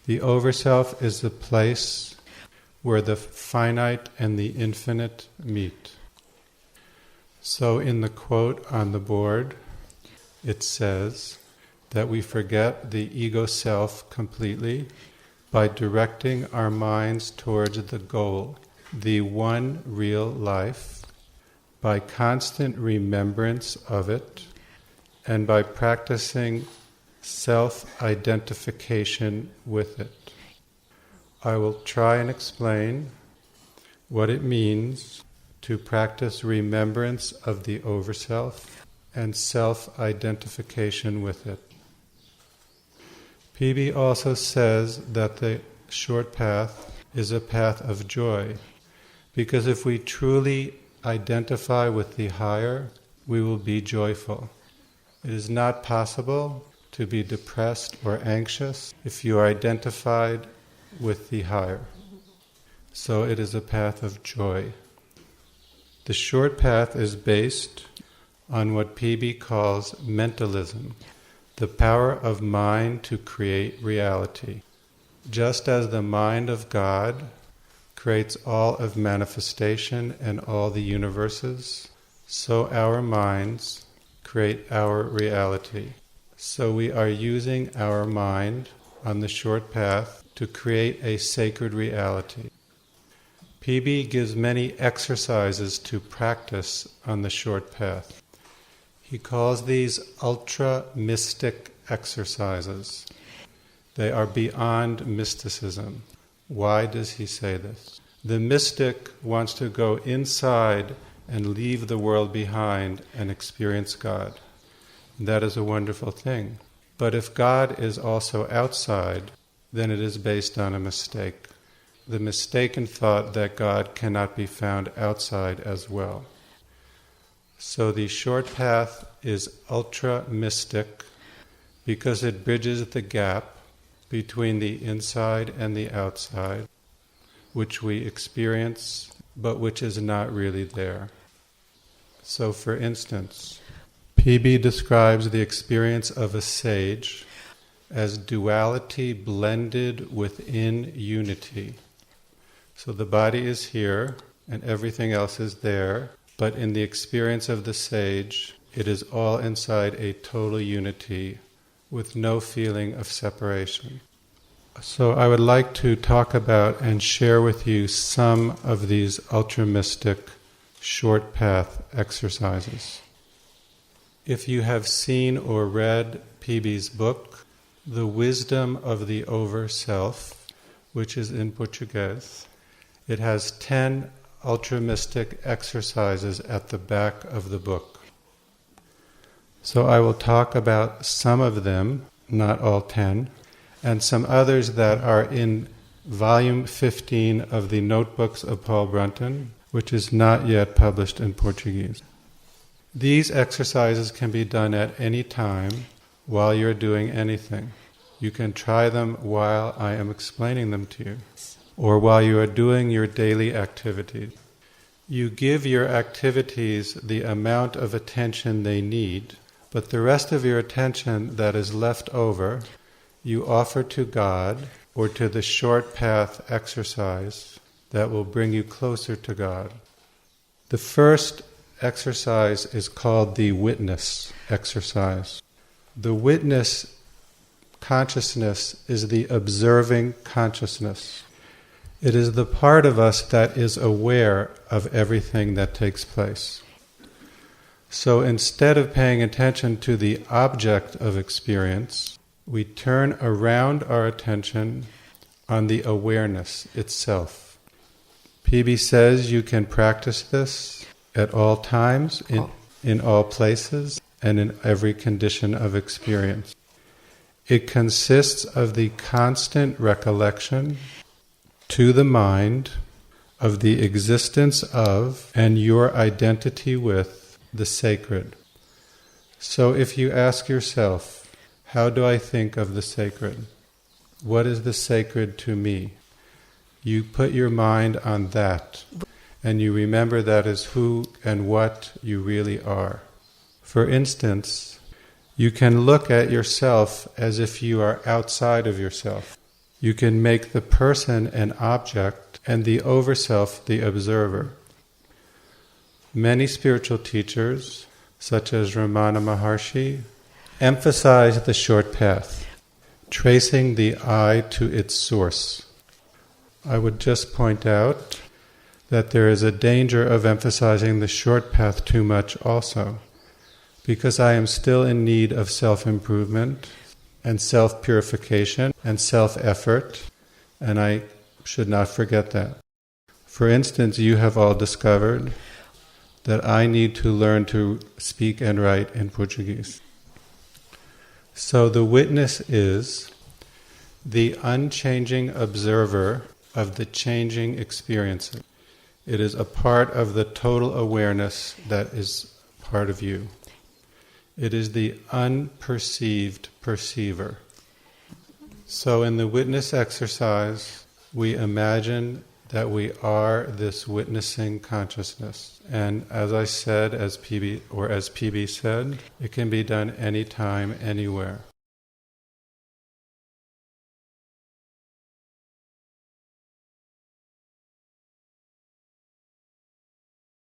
The Overself is the place where the finite and the infinite meet. So in the quote on the board, it says that we forget the ego self completely by directing our minds towards the goal, the one real life, by constant remembrance of it, and by practicing self-identification with it. I will try and explain what it means to practice remembrance of the Overself and self-identification with it. PB also says that the short path is a path of joy, because if we truly identify with the higher, we will be joyful. It is not possible to be depressed or anxious if you are identified with the higher. So it is a path of joy. The short path is based on what PB calls mentalism, the power of mind to create reality. Just as the mind of God creates all of manifestation and all the universes, so our minds create our reality. So we are using our mind on the short path to create a sacred reality. PB gives many exercises to practice on the short path. He calls these ultra-mystic exercises. They are beyond mysticism. Why does he say this? The mystic wants to go inside and leave the world behind and experience God. That is a wonderful thing. But if God is also outside, then it is based on a mistake. The mistaken thought that God cannot be found outside as well. So the short path is ultra-mystic because it bridges the gap between the inside and the outside, which we experience, but which is not really there. So for instance, PB describes the experience of a sage as duality blended within unity. So the body is here and everything else is there, but in the experience of the sage, it is all inside a total unity with no feeling of separation. So I would like to talk about and share with you some of these ultra-mystic short path exercises. If you have seen or read PB's book, The Wisdom of the Overself, which is in Portuguese, it has 10 ultra-mystic exercises at the back of the book. So I will talk about some of them, not all 10, and some others that are in volume 15 of the Notebooks of Paul Brunton, which is not yet published in Portuguese. These exercises can be done at any time while you're doing anything. You can try them while I am explaining them to you, or while you are doing your daily activities. You give your activities the amount of attention they need, but the rest of your attention that is left over, you offer to God or to the short path exercise that will bring you closer to God. The first exercise is called the witness exercise. The witness consciousness is the observing consciousness. It is the part of us that is aware of everything that takes place. So instead of paying attention to the object of experience, we turn around our attention on the awareness itself. PB says you can practice this at all times, in all places, and in every condition of experience. It consists of the constant recollection to the mind of the existence of and your identity with the sacred. So if you ask yourself, how do I think of the sacred? What is the sacred to me? You put your mind on that, and you remember that is who and what you really are. For instance, you can look at yourself as if you are outside of yourself. You can make the person an object and the Overself the observer. Many spiritual teachers, such as Ramana Maharshi, emphasize the short path, tracing the I to its source. I would just point out that there is a danger of emphasizing the short path too much also, because I am still in need of self-improvement and self-purification and self-effort, and I should not forget that. For instance, you have all discovered that I need to learn to speak and write in Portuguese. So the witness is the unchanging observer of the changing experiences. It is a part of the total awareness that is part of you. It is the unperceived perceiver. So in the witness exercise, we imagine that we are this witnessing consciousness. And as I said, as PB said, it can be done anytime, anywhere.